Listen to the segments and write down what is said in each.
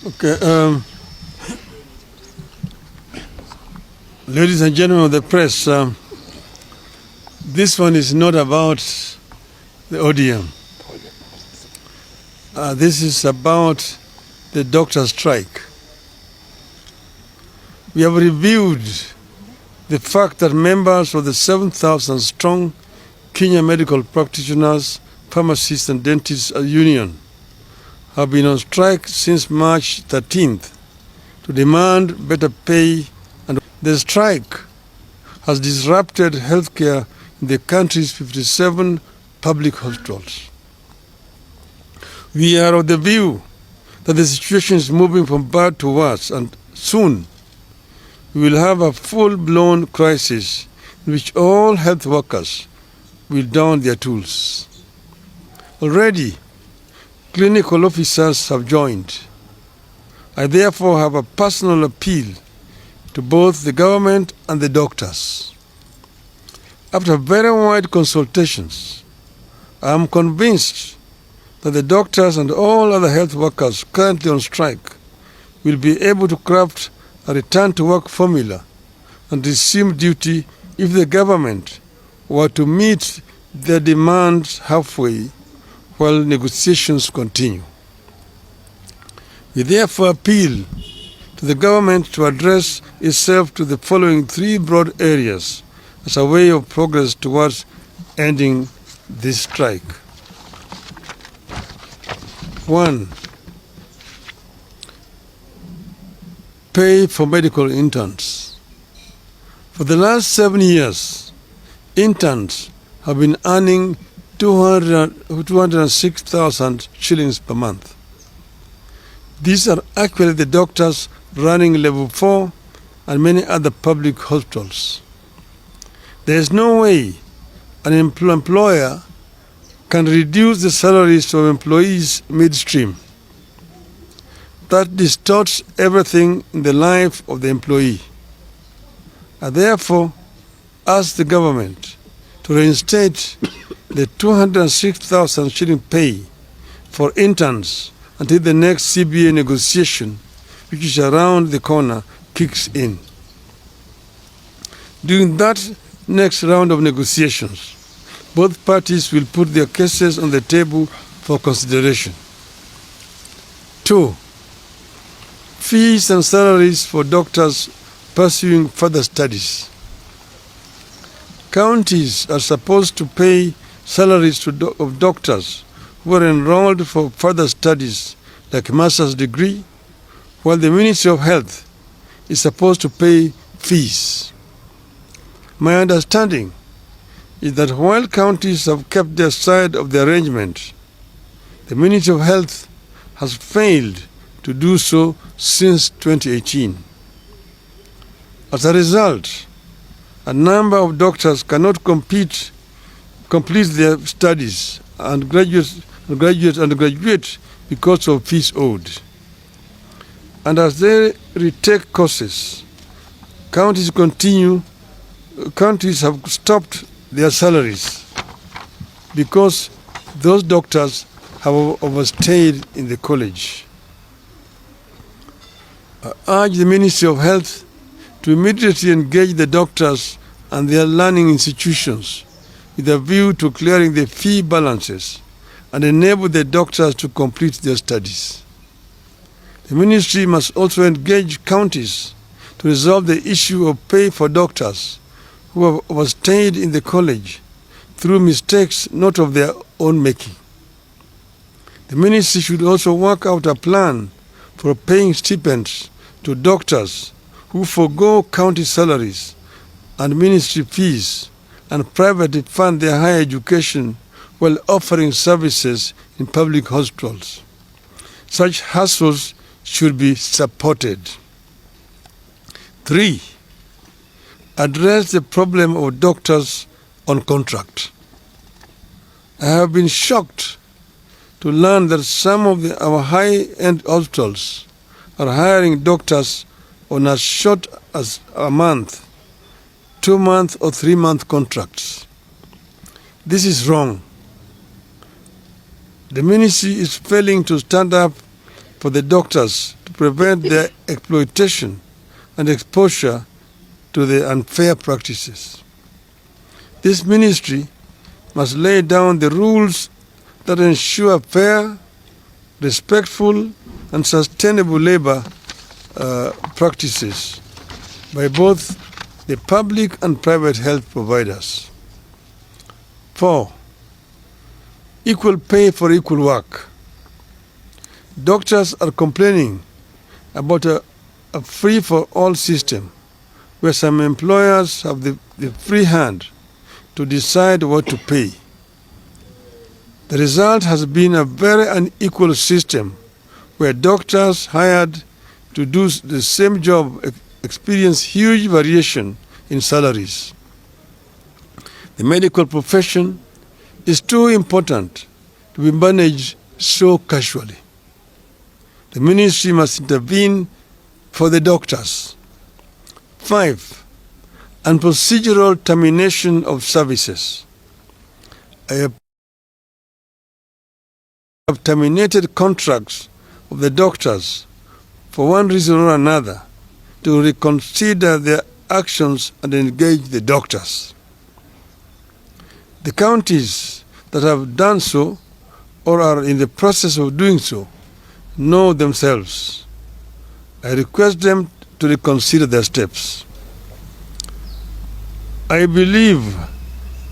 Okay, ladies and gentlemen of the press, this one is not about the ODM. This is about the doctor strike. We have reviewed the fact that members of the 7,000 strong Kenya Medical Practitioners, Pharmacists and Dentists Union have been on strike since March 13th to demand better pay, and the strike has disrupted healthcare in the country's 57 public hospitals. We are of the view that the situation is moving from bad to worse, and soon we will have a full-blown crisis in which all health workers will don their tools. Already, clinical officers have joined. I therefore have a personal appeal to both the government and the doctors. After very wide consultations, I am convinced that the doctors and all other health workers currently on strike will be able to craft a return-to-work formula and resume duty if the government were to meet their demands halfway while negotiations continue. We therefore appeal to the government to address itself to the following three broad areas as a way of progress towards ending this strike. 1. Pay for medical interns. For the last 7 years, interns have been earning 206,000 shillings per month. These are actually the doctors running level 4 and many other public hospitals. There is no way an employer can reduce the salaries of employees midstream. That distorts everything in the life of the employee. I therefore ask the government to reinstate the 206,000 shilling pay for interns until the next CBA negotiation, which is around the corner, kicks in. During that next round of negotiations, both parties will put their cases on the table for consideration. 2. Fees and salaries for doctors pursuing further studies. Counties are supposed to pay salaries of doctors who are enrolled for further studies like a master's degree, while the Ministry of Health is supposed to pay fees. My understanding is that while counties have kept their side of the arrangement, the Ministry of Health has failed to do so since 2018. As a result, a number of doctors cannot complete their studies and graduate because of fees owed. And as they retake courses, counties have stopped their salaries because those doctors have overstayed in the college. I urge the Ministry of Health to immediately engage the doctors and their learning institutions with a view to clearing the fee balances and enable the doctors to complete their studies. The ministry must also engage counties to resolve the issue of pay for doctors who have overstayed in the college through mistakes not of their own making. The ministry should also work out a plan for paying stipends to doctors who forego county salaries and ministry fees and privately fund their higher education while offering services in public hospitals. Such hustles should be supported. 3. Address the problem of doctors on contract. I have been shocked to learn that some of our high-end hospitals are hiring doctors on as short as a month, 2-month or 3-month contracts. This is wrong. The ministry is failing to stand up for the doctors to prevent their exploitation and exposure to the unfair practices. This ministry must lay down the rules that ensure fair, respectful, and sustainable labor practices by both the public and private health providers. 4. Equal pay for equal work. Doctors are complaining about a free-for-all system where some employers have the free hand to decide what to pay. The result has been a very unequal system where doctors hired to do the same job experience huge variation in salaries. The medical profession is too important to be managed so casually. The ministry must intervene for the doctors. 5. And procedural termination of services. I have terminated contracts of the doctors for one reason or another to reconsider their actions and engage the doctors. The counties that have done so or are in the process of doing so know themselves. I request them to reconsider their steps. I believe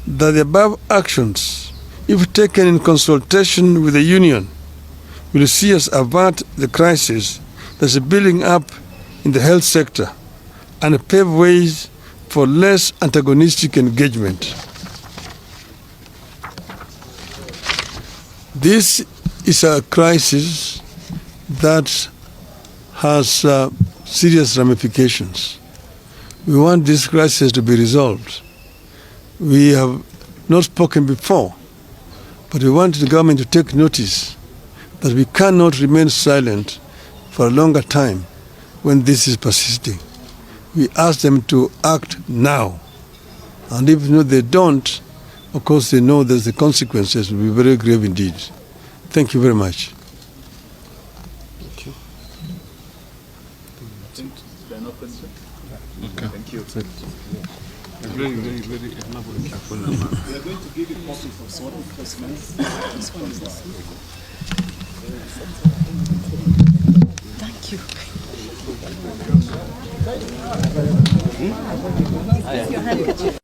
that the above actions, if taken in consultation with the union, will see us avert the crisis that is building up in the health sector and pave ways for less antagonistic engagement. This is a crisis that has serious ramifications. We want this crisis to be resolved. We have not spoken before, but we want the government to take notice that we cannot remain silent for a longer time when this is persisting. We ask them to act now. And if they don't, of course they know that the consequences will be very grave indeed. Thank you very much. Thank you. Okay. Thank you. Very, very, very elaborate. We are going to give you copies of some responses. Thank you. Your handkerchief.